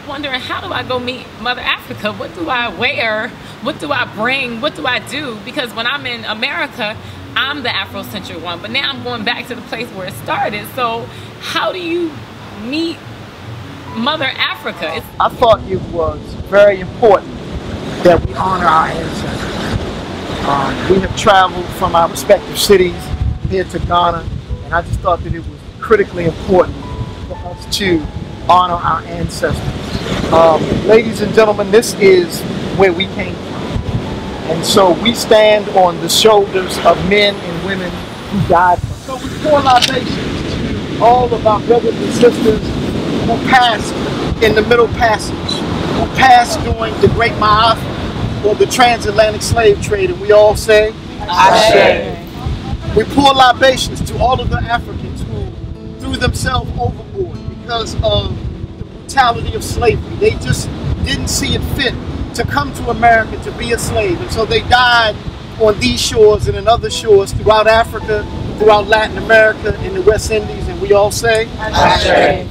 Wondering, how do I go meet Mother Africa? What do I wear? What do I bring? What do I do? Because when I'm in America, I'm the Afrocentric one, but now I'm going back to the place where it started. So how do you meet Mother Africa? I thought it was very important that we honor our ancestors. We have traveled from our respective cities here to Ghana, and I just thought that it was critically important for us to honor our ancestors. Ladies and gentlemen, this is where we came from. And so we stand on the shoulders of men and women who died for us. So we pour libations to all of our brothers and sisters who passed in the Middle Passage, who passed during the Great Ma'afa or the transatlantic slave trade, and we all say, Ashe. We pour libations to all of the Africans who threw themselves overboard because of the brutality of slavery. They just didn't see it fit to come to America to be a slave, and so they died on these shores and in other shores throughout Africa, throughout Latin America, in the West Indies, and we all say, Ashe.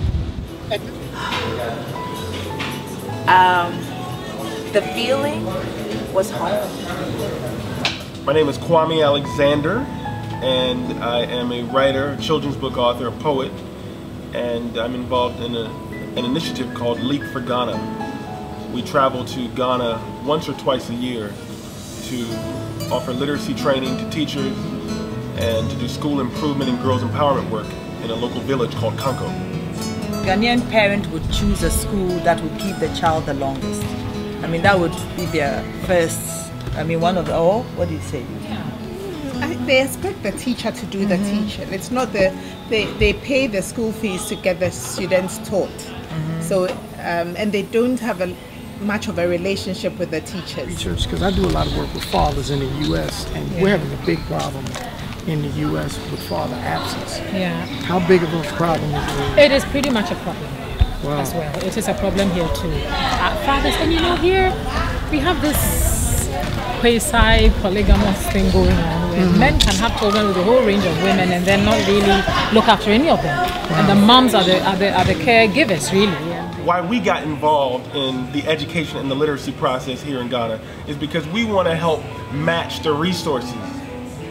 The feeling was home. My name is Kwame Alexander, and I am a writer, children's book author, a poet, and I'm involved in an initiative called Leap for Ghana. We travel to Ghana once or twice a year to offer literacy training to teachers and to do school improvement and girls empowerment work in a local village called Konko. Ghanaian parent would choose a school that would keep the child the longest. I mean, that would be their first, one of the, what do you say? They expect the teacher to do the teaching. It's not they pay the school fees to get the students taught. So, and they don't have much of a relationship with the teachers. Because I do a lot of work with fathers in the U.S. and we're having a big problem in the U.S. with father absence. Yeah. How big of a problem is it? It is pretty much a problem as well. It is a problem here too. Fathers, and here we have this quasi-polygamous thing going on where men can have children with a whole range of women and then not really look after any of them. And the moms are the caregivers, really. Why we got involved in the education and the literacy process here in Ghana is because we want to help match the resources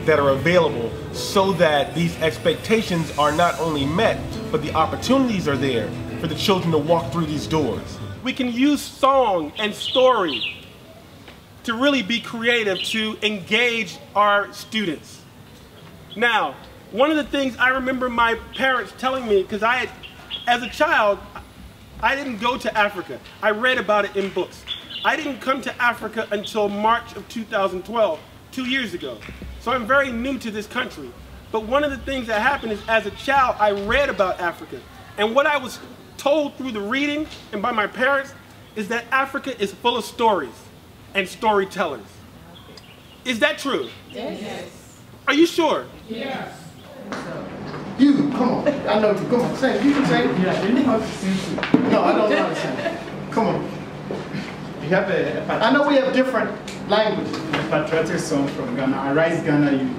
that are available so that these expectations are not only met, but the opportunities are there for the children to walk through these doors. We can use song and story to really be creative to engage our students. Now, one of the things I remember my parents telling me, because as a child, I didn't go to Africa. I read about it in books. I didn't come to Africa until March of 2012, 2 years ago. So I'm very new to this country. But one of the things that happened is, as a child, I read about Africa. And what I was told through the reading and by my parents is that Africa is full of stories and storytellers. Is that true? Yes. Are you sure? Yes. You, come on. I know you. Come on, say it. You can say it. Yeah, you know how to sing too. No, I don't know how to sing it. Come on. You have I know we have different languages. a patriotic song from Ghana. I Rise Ghana You.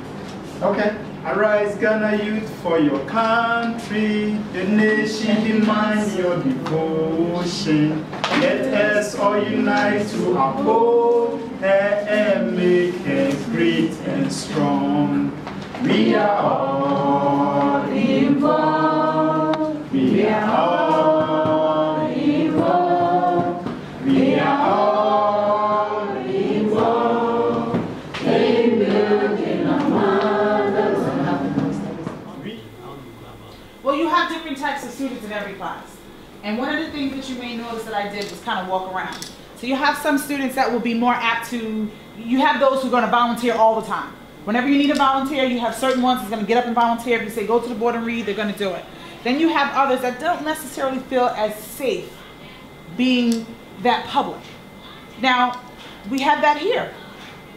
Okay. Arise, Ghana youth, for your country. The nation demands your devotion. Let us all unite to uphold her and make her great and strong. We are all involved. We are all involved. We are all involved in building a mother's house. Well, you have different types of students in every class. And one of the things that you may notice that I did was kind of walk around. So you have some students that will be more apt to, you have those who are going to volunteer all the time. Whenever you need a volunteer, you have certain ones that's going to get up and volunteer. If you say go to the board and read, they're going to do it. Then you have others that don't necessarily feel as safe being that public. Now, we have that here.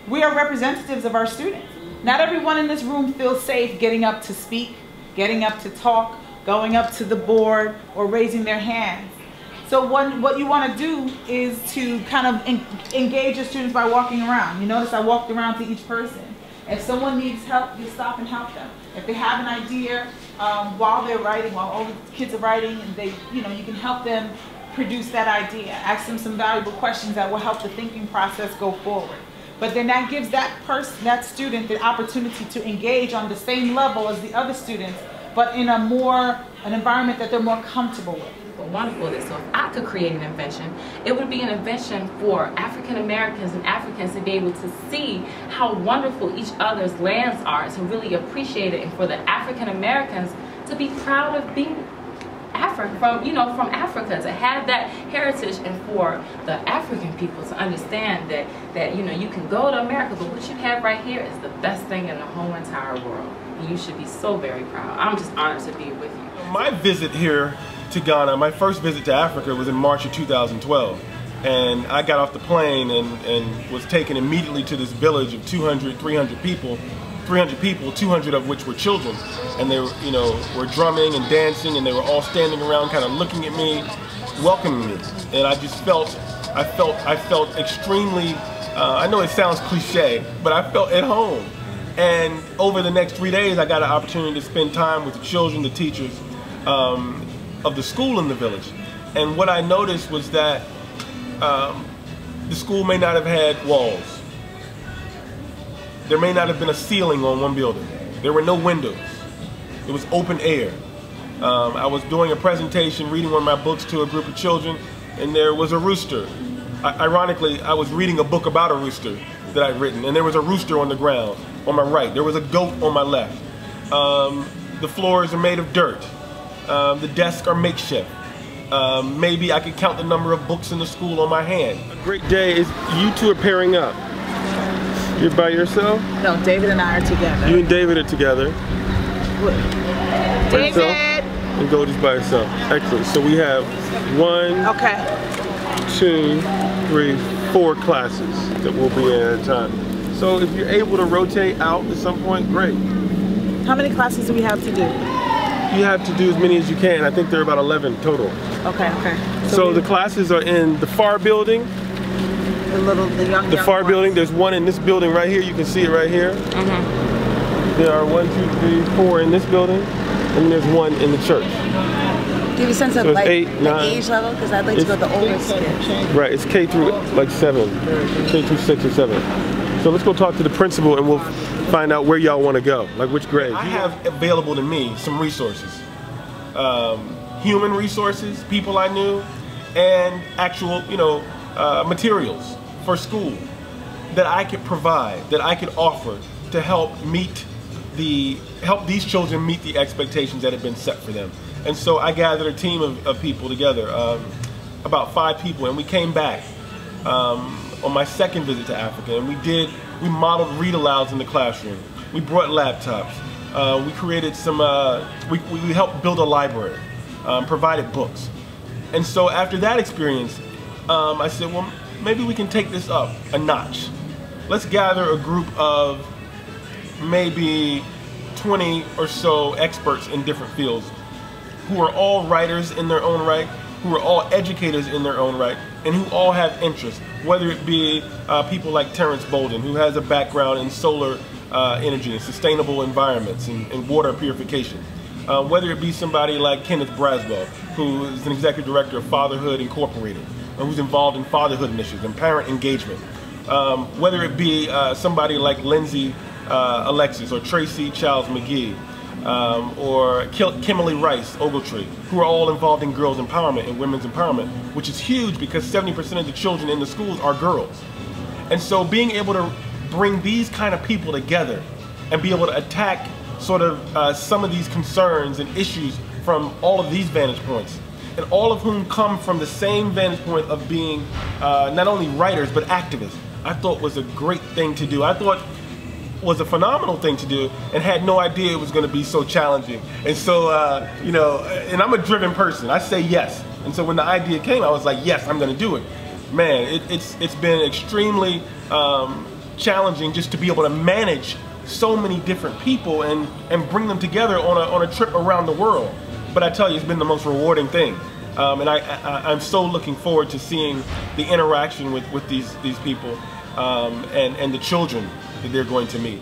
We are representatives of our students. Not everyone in this room feels safe getting up to speak, getting up to talk, going up to the board, or raising their hands. So what you want to do is to kind of engage your students by walking around. You notice I walked around to each person. If someone needs help, you stop and help them. If they have an idea while they're writing, while all the kids are writing, and you can help them produce that idea. Ask them some valuable questions that will help the thinking process go forward. But then that gives that student the opportunity to engage on the same level as the other students, but in an environment that they're more comfortable with. Wonderful that so if I could create an invention, it would be an invention for African Americans and Africans to be able to see how wonderful each other's lands are, to really appreciate it, and for the African Americans to be proud of being from Africa, to have that heritage, and for the African people to understand that you can go to America, but what you have right here is the best thing in the whole entire world. And you should be so very proud. I'm just honored to be with you. My visit here to Ghana, my first visit to Africa was in March of 2012. And I got off the plane and was taken immediately to this village of 300 people, 200 of which were children. And they were drumming and dancing, and they were all standing around kind of looking at me, welcoming me. And I just felt extremely, I know it sounds cliche, but I felt at home. And over the next 3 days, I got an opportunity to spend time with the children, the teachers of the school in the village. And what I noticed was that the school may not have had walls. There may not have been a ceiling on one building. There were no windows. It was open air. I was doing a presentation, reading one of my books to a group of children, and there was a rooster. Ironically, I was reading a book about a rooster that I'd written, and there was a rooster on the ground on my right. There was a goat on my left. The floors are made of dirt. The desks are makeshift. Maybe I could count the number of books in the school on my hand. A great day is you two are pairing up. You're by yourself? No, David and I are together. You and David are together. David! And Goldie's by herself. Excellent. So we have 1, 2, 3, 4 classes that we'll be in at a time. So if you're able to rotate out at some point, great. How many classes do we have to do? You have to do as many as you can. I think there are about 11 total. Okay. So the classes are in the far building. The young far building. There's one in this building right here. You can see it right here. There are 1, 2, 3, 4 in this building, and there's one in the church. Give you a sense of so like 8, 9, age level, because I'd like to go to the oldest kids. Right. It's K through like 7, K through 6 or 7. So let's go talk to the principal, and we'll find out where y'all want to go, like which grade. I have available to me some resources, human resources, people I knew, and actual, materials for school that I could provide, that I could offer to help these children meet the expectations that have been set for them. And so I gathered a team of people together, about 5 people, and we came back on my second visit to Africa, and we modeled read-alouds in the classroom. We brought laptops. We created some, we helped build a library, provided books. And so after that experience, I said, well, maybe we can take this up a notch. Let's gather a group of maybe 20 or so experts in different fields who are all writers in their own right, who are all educators in their own right, and who all have interests, whether it be people like Terrence Bolden, who has a background in solar energy and sustainable environments and water purification. Whether it be somebody like Kenneth Braswell, who is an executive director of Fatherhood Incorporated, who's involved in fatherhood initiatives and parent engagement. Whether it be somebody like Lindsay Alexis or Tracy Childs McGee, or Kimberly Rice Ogletree, who are all involved in girls empowerment and women's empowerment, which is huge because 70% of the children in the schools are girls. And so being able to bring these kind of people together and be able to attack sort of some of these concerns and issues from all of these vantage points, and all of whom come from the same vantage point of being not only writers but activists, I thought was a great thing to do. I thought was a phenomenal thing to do, and had no idea it was going to be so challenging. And so, you know, and I'm a driven person. I say yes. And so when the idea came, I was like, yes, I'm going to do it. Man, it's been extremely challenging just to be able to manage so many different people and bring them together on a trip around the world. But I tell you, it's been the most rewarding thing. And I'm so looking forward to seeing the interaction with these people and the children that they're going to meet.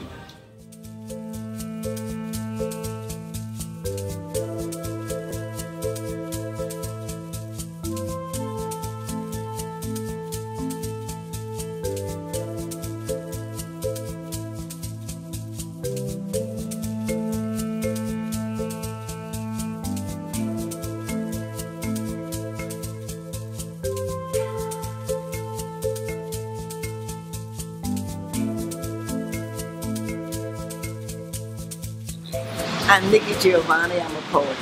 I'm Nikki Giovanni, I'm a poet.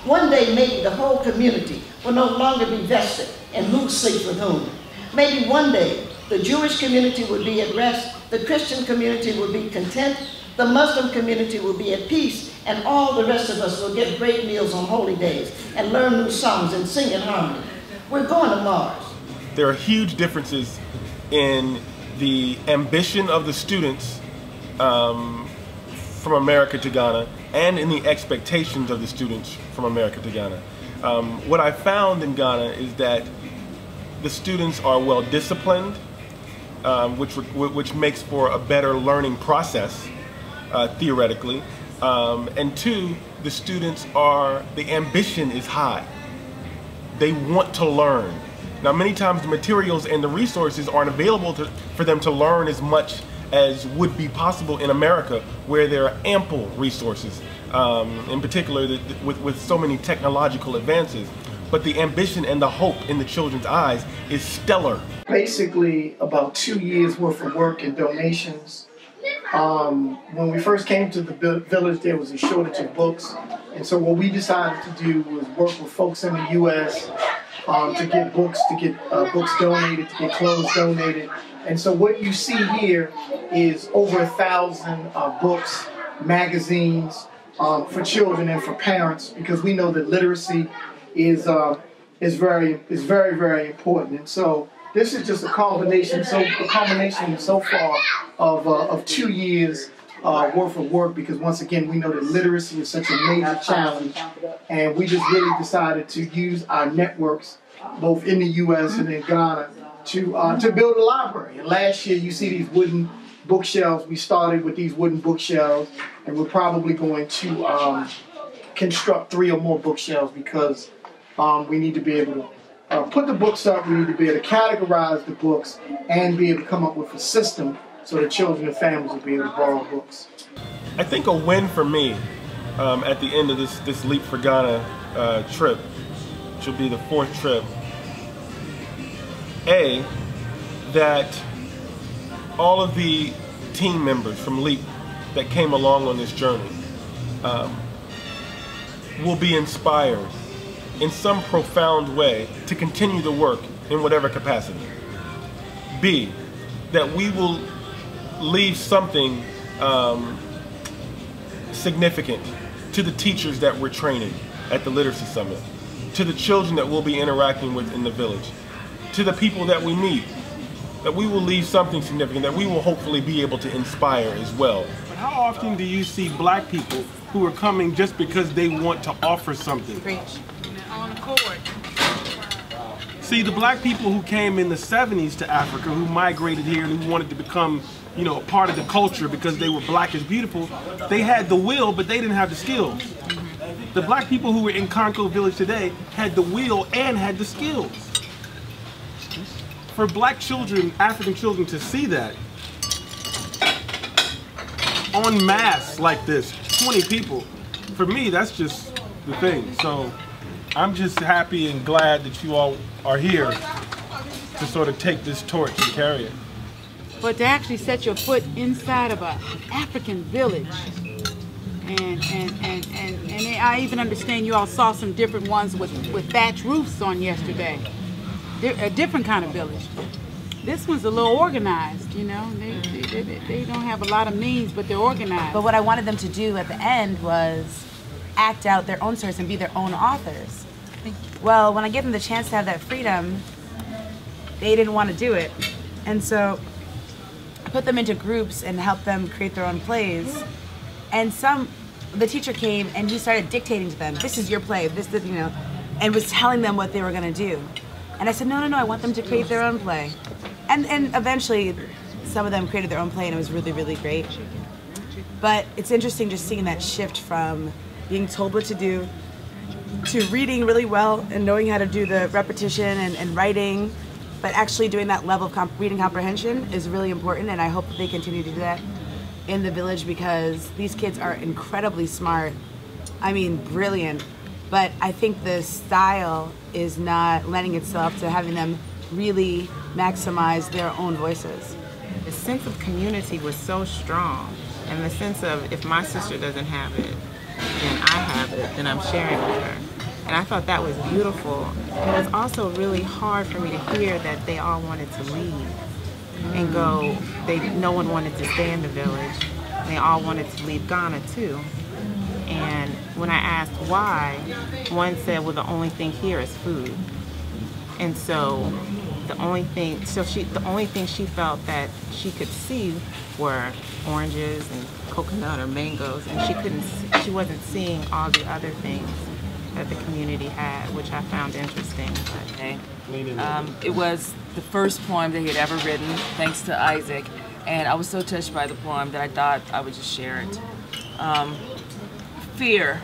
One day maybe the whole community will no longer be vested and who's safe with whom. Maybe one day the Jewish community will be at rest, the Christian community will be content, the Muslim community will be at peace, and all the rest of us will get great meals on holy days and learn new songs and sing in harmony. We're going to Mars. There are huge differences in the ambition of the students from America to Ghana, and in the expectations of the students from America to Ghana. What I found in Ghana is that the students are well disciplined, which makes for a better learning process, theoretically. And two, the students the ambition is high. They want to learn. Now, many times the materials and the resources aren't available for them to learn as much as would be possible in America, where there are ample resources, in particular with so many technological advances. But the ambition and the hope in the children's eyes is stellar. Basically, about 2 years worth of work and donations. When we first came to the village, there was a shortage of books. And so what we decided to do was work with folks in the U.S. To get books donated, to get clothes donated. And so what you see here is over 1,000 books, magazines for children and for parents, because we know that literacy is very, very important. And so this is just a culmination so far of 2 years worth of work, because once again we know that literacy is such a major challenge, and we just really decided to use our networks both in the U.S. and in Ghana to build a library. And last year, you see these wooden bookshelves. We started with these wooden bookshelves, and we're probably going to construct 3 or more bookshelves, because we need to be able to put the books up. We need to be able to categorize the books and be able to come up with a system so that children and families will be able to borrow books. I think a win for me at the end of this Leap for Ghana trip, which will be the 4th trip, that all of the team members from LEAP that came along on this journey will be inspired in some profound way to continue the work in whatever capacity. B, that we will leave something significant to the teachers that we're training at the Literacy Summit, to the children that we'll be interacting with in the village, to the people that we meet, that we will leave something significant, that we will hopefully be able to inspire as well. But how often do you see black people who are coming just because they want to offer something? Preach. On the court. See, the black people who came in the 70s to Africa, who migrated here and who wanted to become you know, a part of the culture because they were black is beautiful. They had the will, but they didn't have the skills. The black people who were in Konko village today had the will and had the skills. For black children, African children to see that en masse like this, 20 people, for me, that's just the thing. So I'm just happy and glad that you all are here to sort of take this torch and carry it. But to actually set your foot inside of an African village, and I even understand you all saw some different ones with thatch roofs on yesterday. A different kind of village. This one's a little organized, you know. They don't have a lot of means, but they're organized. But what I wanted them to do at the end was act out their own stories and be their own authors. Well, when I gave them the chance to have that freedom, they didn't want to do it. And so I put them into groups and helped them create their own plays. And the teacher came and he started dictating to them, this is your play, this, you know, and was telling them what they were going to do. And I said, no, I want them to create their own play. And eventually, some of them created their own play and it was really, really great. But it's interesting just seeing that shift from being told what to do to reading really well and knowing how to do the repetition and writing, but actually doing that level of reading comprehension is really important, and I hope that they continue to do that in the village because these kids are incredibly smart. I mean, brilliant. But I think the style is not lending itself to having them really maximize their own voices. The sense of community was so strong, and the sense of if my sister doesn't have it, then I have it, then I'm sharing with her. And I thought that was beautiful. It was also really hard for me to hear that they all wanted to leave and go. No one wanted to stay in the village. They all wanted to leave Ghana too. And when I asked why, one said, well, the only thing here is food. And so the only thing she felt that she could see were oranges and coconut or mangoes, and she wasn't seeing all the other things that the community had, which I found interesting. It was the first poem that he had ever written, thanks to Isaac, and I was so touched by the poem that I thought I would just share it. Fear.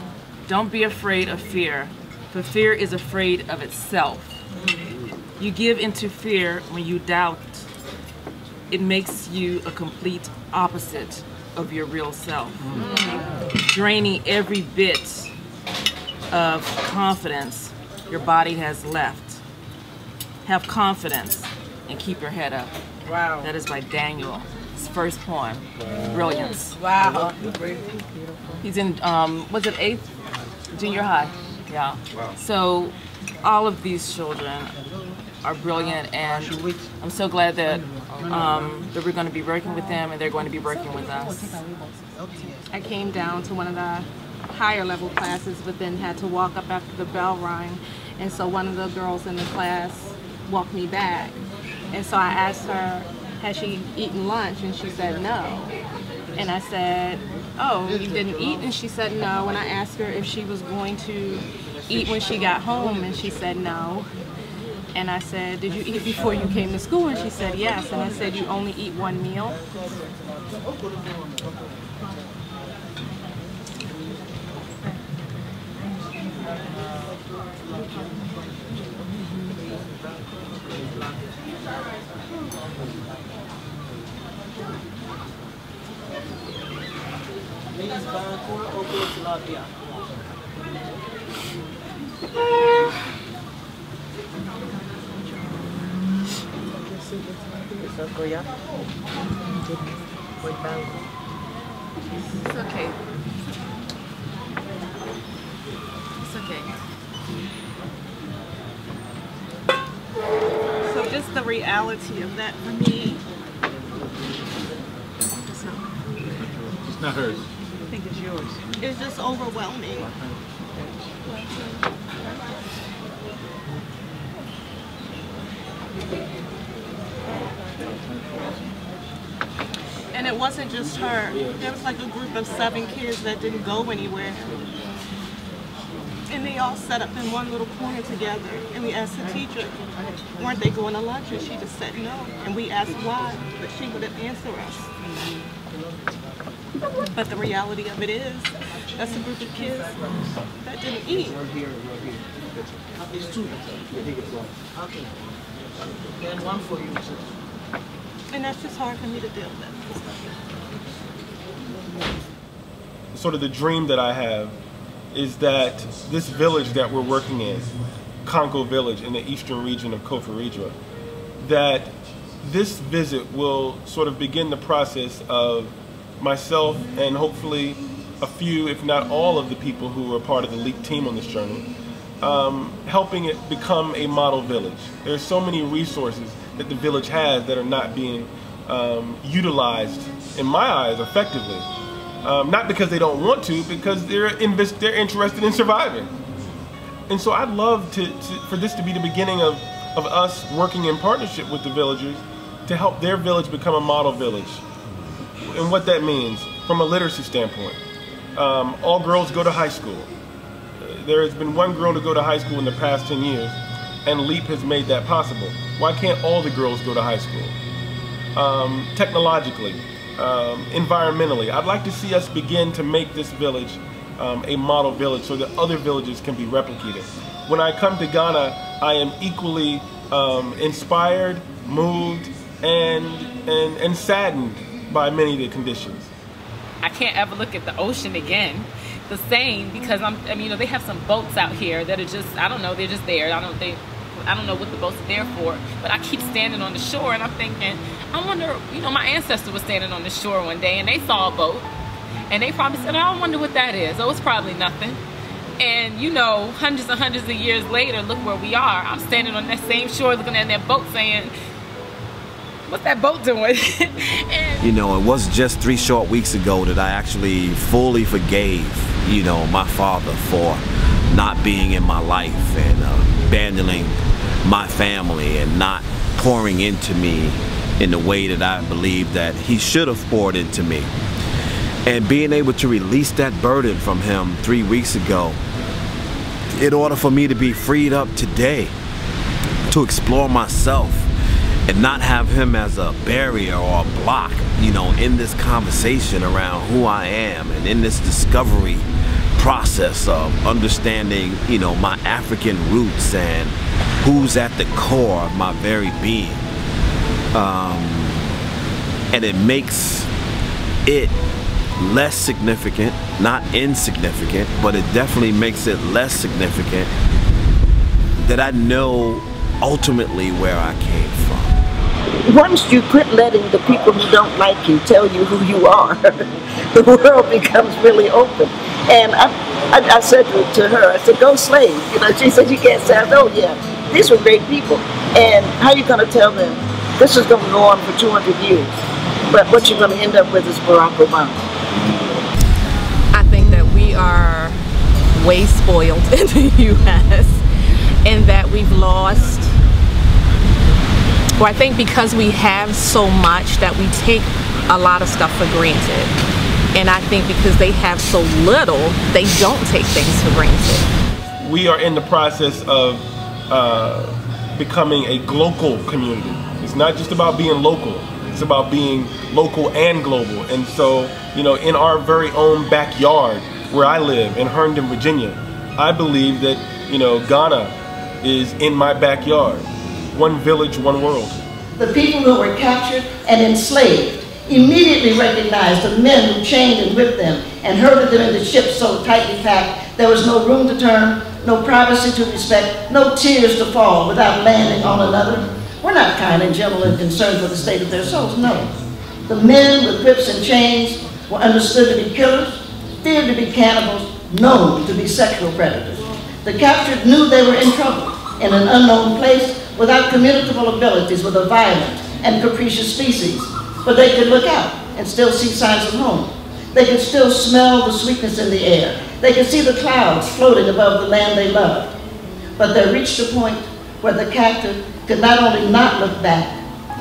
Don't be afraid of fear, for fear is afraid of itself. You give into fear when you doubt. It makes you a complete opposite of your real self, draining every bit of confidence your body has left. Have confidence and keep your head up. Wow. That is by Daniel. His first poem. Brilliance. Wow. He's in, was it 8th? Junior high. Yeah. Wow. So all of these children are brilliant, and I'm so glad that we're going to be working with them and they're going to be working with us. I came down to one of the higher level classes, but then had to walk up after the bell rang, and so one of the girls in the class walked me back, and so I asked her, had she eaten lunch, and she said no. And I said, oh, you didn't eat? And she said no. And I asked her if she was going to eat when she got home, and she said no. And I said, did you eat before you came to school? And she said yes. And I said, you only eat one meal? It's okay. It's okay. So just the reality of that for me. It's not hers. I think it's yours. It's just overwhelming. And it wasn't just her. There was like a group of 7 kids that didn't go anywhere. And they all sat up in one little corner together, and we asked the teacher, weren't they going to lunch? And she just said no. And we asked why, but she wouldn't answer us. But the reality of it is, that's a group of kids that didn't eat. Okay. And one for you. And that's just hard for me to deal with. Sort of the dream that I have is that this village that we're working in, Konko village in the eastern region of Koforidua, that this visit will sort of begin the process of myself and hopefully a few, if not all, of the people who are part of the LEAP team on this journey, helping it become a model village. There's so many resources that the village has that are not being utilized, in my eyes, effectively. Not because they don't want to, because they're interested in surviving. And so I'd love for this to be the beginning of us working in partnership with the villagers to help their village become a model village. And what that means from a literacy standpoint. All girls go to high school. There has been one girl to go to high school in the past 10 years, and LEAP has made that possible. Why can't all the girls go to high school? Technologically, environmentally, I'd like to see us begin to make this village a model village so that other villages can be replicated. When I come to Ghana, I am equally inspired, moved, and saddened by many of the conditions. I can't ever look at the ocean again the same, because I mean, you know, they have some boats out here that are just, I don't know, they're just there. I don't know what the boats are there for, but I keep standing on the shore and I'm thinking, I wonder, you know, my ancestor was standing on the shore one day and they saw a boat and they probably said, oh, I wonder what that is. Oh, it's probably nothing. And you know, hundreds and hundreds of years later, look where we are. I'm standing on that same shore looking at that boat saying, what's that boat doing? And you know, it wasn't just 3 short weeks ago that I actually fully forgave, you know, my father for not being in my life and abandoning my family and not pouring into me in the way that I believe that he should have poured into me. And being able to release that burden from him 3 weeks ago, in order for me to be freed up today, to explore myself and not have him as a barrier or a block, you know, in this conversation around who I am and in this discovery process of understanding, you know, my African roots and who's at the core of my very being. And it makes it less significant, not insignificant, but it definitely makes it less significant that I know ultimately where I came from. Once you quit letting the people who don't like you tell you who you are, the world becomes really open. And I said to her, I said, go slave. You know, she said, you can't say, oh yeah, these were great people. And how are you going to tell them this is going to go on for 200 years? But what you're going to end up with is Barack Obama. I think that we are way spoiled in the U.S. in that we've lost, or I think because we have so much that we take a lot of stuff for granted. And I think because they have so little, they don't take things for granted. We are in the process of becoming a global community. It's not just about being local. It's about being local and global. And so, you know, in our very own backyard, where I live in Herndon, Virginia, I believe that, you know, Ghana is in my backyard. One village, one world. The people who were captured and enslaved immediately recognized the men who chained and whipped them and herded them into ships so tightly packed there was no room to turn, no privacy to respect, no tears to fall without landing on another. We're not kind and gentle and concerned for the state of their souls, no. The men with whips and chains were understood to be killers, feared to be cannibals, known to be sexual predators. The captured knew they were in trouble in an unknown place without communicable abilities with a violent and capricious species. But they could look out and still see signs of home. They could still smell the sweetness in the air. They could see the clouds floating above the land they loved. But they reached a point where the captive could not only not look back,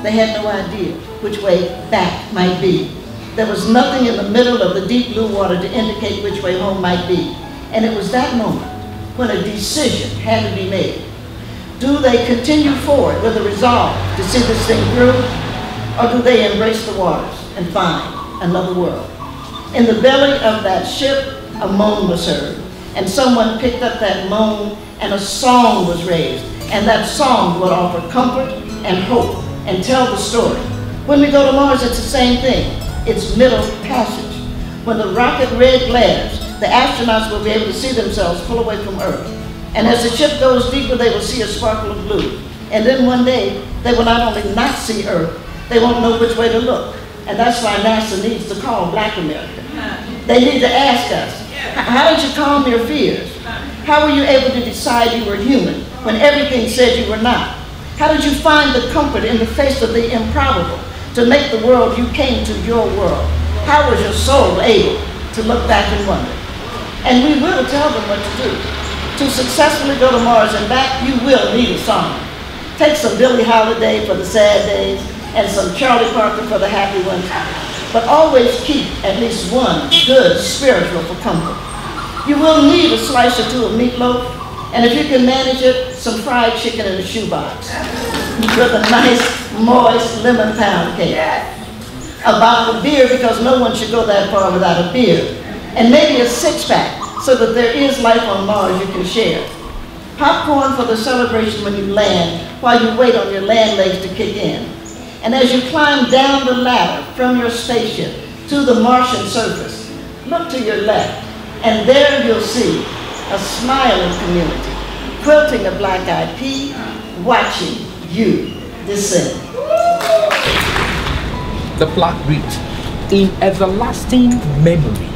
they had no idea which way back might be. There was nothing in the middle of the deep blue water to indicate which way home might be. And it was that moment when a decision had to be made. Do they continue forward with a resolve to see this thing through, or do they embrace the waters and find another world? In the belly of that ship, a moan was heard, and someone picked up that moan, and a song was raised, and that song would offer comfort and hope and tell the story. When we go to Mars, it's the same thing. It's middle passage. When the rocket red glares, the astronauts will be able to see themselves pull away from Earth. And as the ship goes deeper, they will see a sparkle of blue. And then one day, they will not only not see Earth, they won't know which way to look. And that's why NASA needs to call Black America. They need to ask us, how did you calm your fears? How were you able to decide you were human when everything said you were not? How did you find the comfort in the face of the improbable to make the world you came to your world? How was your soul able to look back and wonder? And we will tell them what to do. To successfully go to Mars and back, you will need a song. Take some Billie Holiday for the sad days and some Charlie Parker for the happy ones. But always keep at least one good spiritual for comfort. You will need a slice or two of meatloaf, and if you can manage it, some fried chicken in a shoebox with a nice, moist lemon pound cake. A bottle of beer, because no one should go that far without a beer. And maybe a six-pack, so that there is life on Mars you can share. Popcorn for the celebration when you land, while you wait on your land legs to kick in. And as you climb down the ladder from your spaceship to the Martian surface, look to your left, and there you'll see a smiling community, quilting a black-eyed pea, watching you descend. The plaque reads, in everlasting memory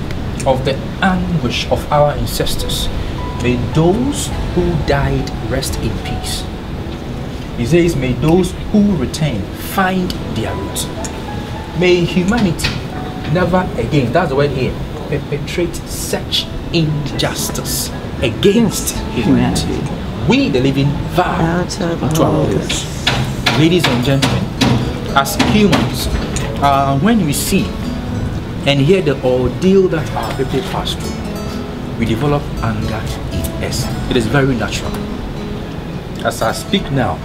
of the anguish of our ancestors, may those who died rest in peace. He says, may those who return find their roots. May humanity never again, that's the word here, perpetrate such injustice against humanity. We, the living, vow to our roots. Ladies and gentlemen, as humans, when we see and hear the ordeal that our people pass through, we develop anger in us. It is very natural. As I speak now,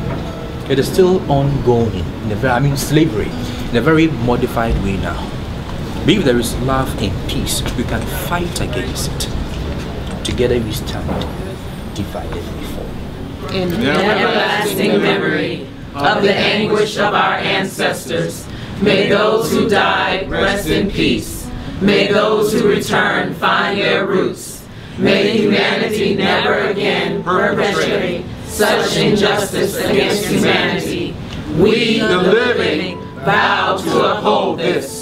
it is still ongoing in a very, slavery in a very modified way now. But if there is love and peace, we can fight against it. Together we stand, divided we fall. In everlasting memory of the anguish of our ancestors, may those who died rest in peace. May those who return find their roots. May humanity never again perpetrate such injustice against humanity. We, the living, vow to uphold this.